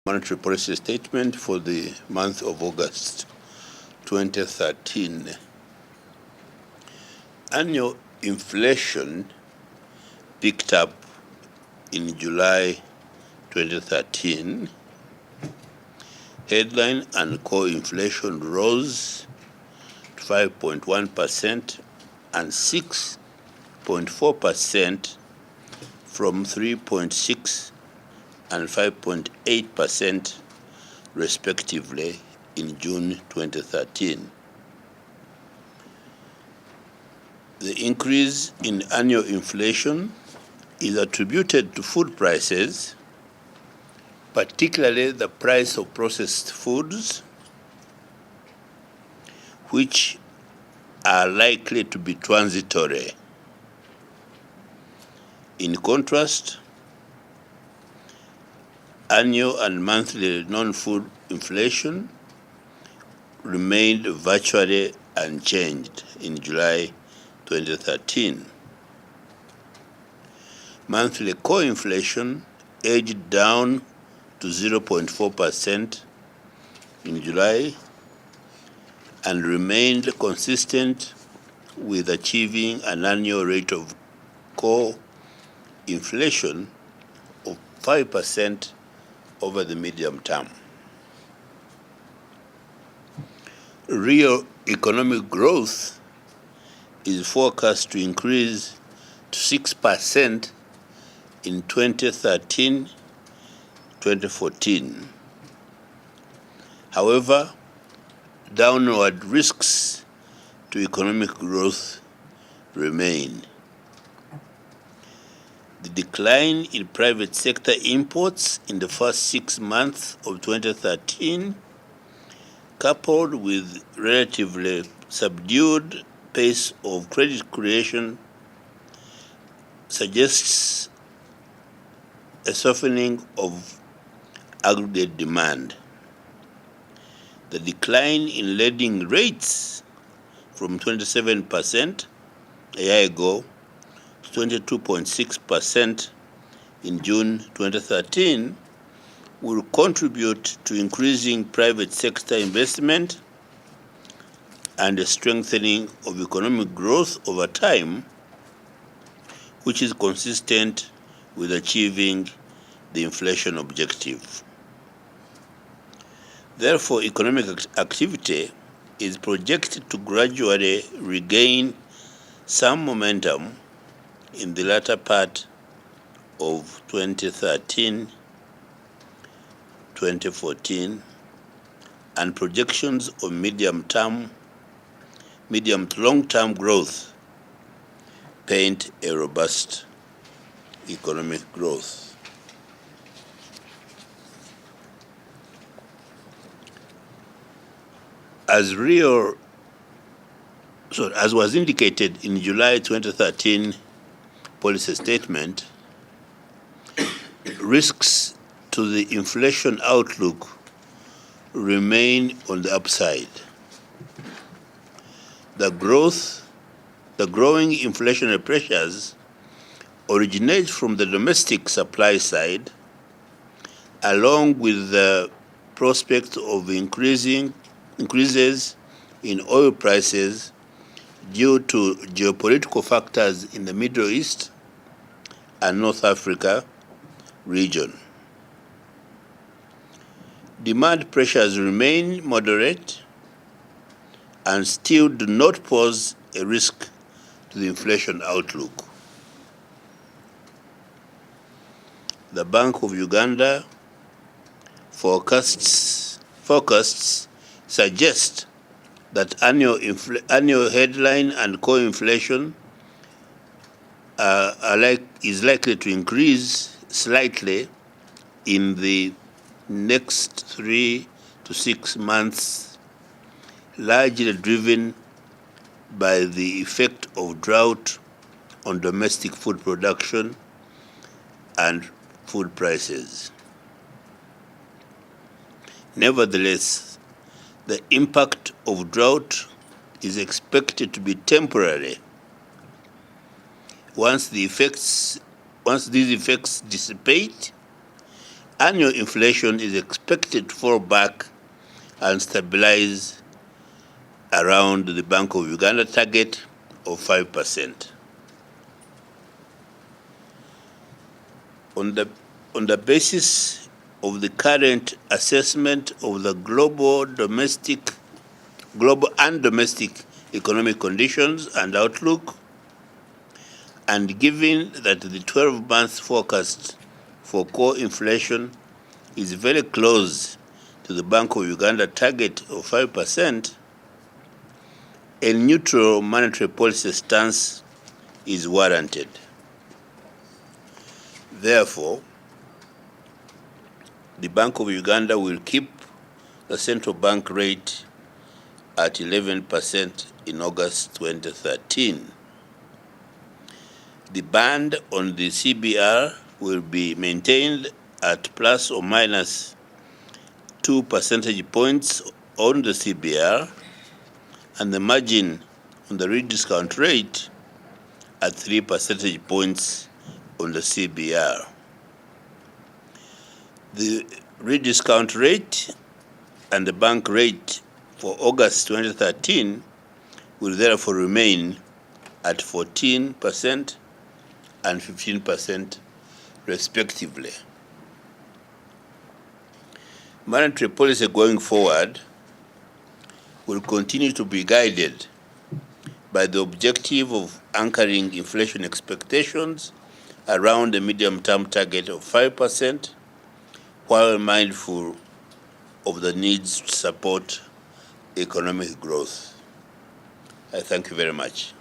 Monetary policy statement for the month of August 2013. Annual inflation picked up in July 2013. Headline and core inflation rose to 5.1% and 6.4% from 3.6 and 5.8% respectively in June 2013. The increase in annual inflation is attributed to food prices, particularly the price of processed foods, which are likely to be transitory. In contrast, annual and monthly non-food inflation remained virtually unchanged in July 2013. Monthly core inflation edged down to 0.4% in July and remained consistent with achieving an annual rate of core inflation of 5% over the medium term. Real economic growth is forecast to increase to 6% in 2013-2014. However, downward risks to economic growth remain. The decline in private sector imports in the first 6 months of 2013, coupled with relatively subdued pace of credit creation, suggests a softening of aggregate demand. The decline in lending rates from 27% a year ago to 22.6% in June 2013 will contribute to increasing private sector investment and a strengthening of economic growth over time, which is consistent with achieving the inflation objective. Therefore, economic activity is projected to gradually regain some momentum in the latter part of 2013-2014, and projections of medium to long-term growth paint a robust economic growth. As was indicated in July 2013 policy statement, risks to the inflation outlook remain on the upside. The growing inflationary pressures originate from the domestic supply side, along with the prospect of increases in oil prices due to geopolitical factors in the Middle East and North Africa region. Demand pressures remain moderate and still do not pose a risk to the inflation outlook. The Bank of Uganda forecasts suggest that annual headline and core inflation is likely to increase slightly in the next 3 to 6 months, largely driven by the effect of drought on domestic food production and food prices. Nevertheless, the impact of drought is expected to be temporary. Once these effects dissipate annual inflation is expected to fall back and stabilize around the Bank of Uganda target of 5%. On the basis of the current assessment of the global and domestic economic conditions and outlook, and given that the 12-month forecast for core inflation is very close to the Bank of Uganda target of 5%, a neutral monetary policy stance is warranted. Therefore, the Bank of Uganda will keep the central bank rate at 11% in August 2013. The band on the CBR will be maintained at plus or minus 2 percentage points on the CBR, and the margin on the rediscount rate at 3 percentage points on the CBR. The rediscount rate and the bank rate for August 2013 will therefore remain at 14% and 15% respectively. Monetary policy going forward will continue to be guided by the objective of anchoring inflation expectations around the medium-term target of 5%, while mindful of the needs to support economic growth. I thank you very much.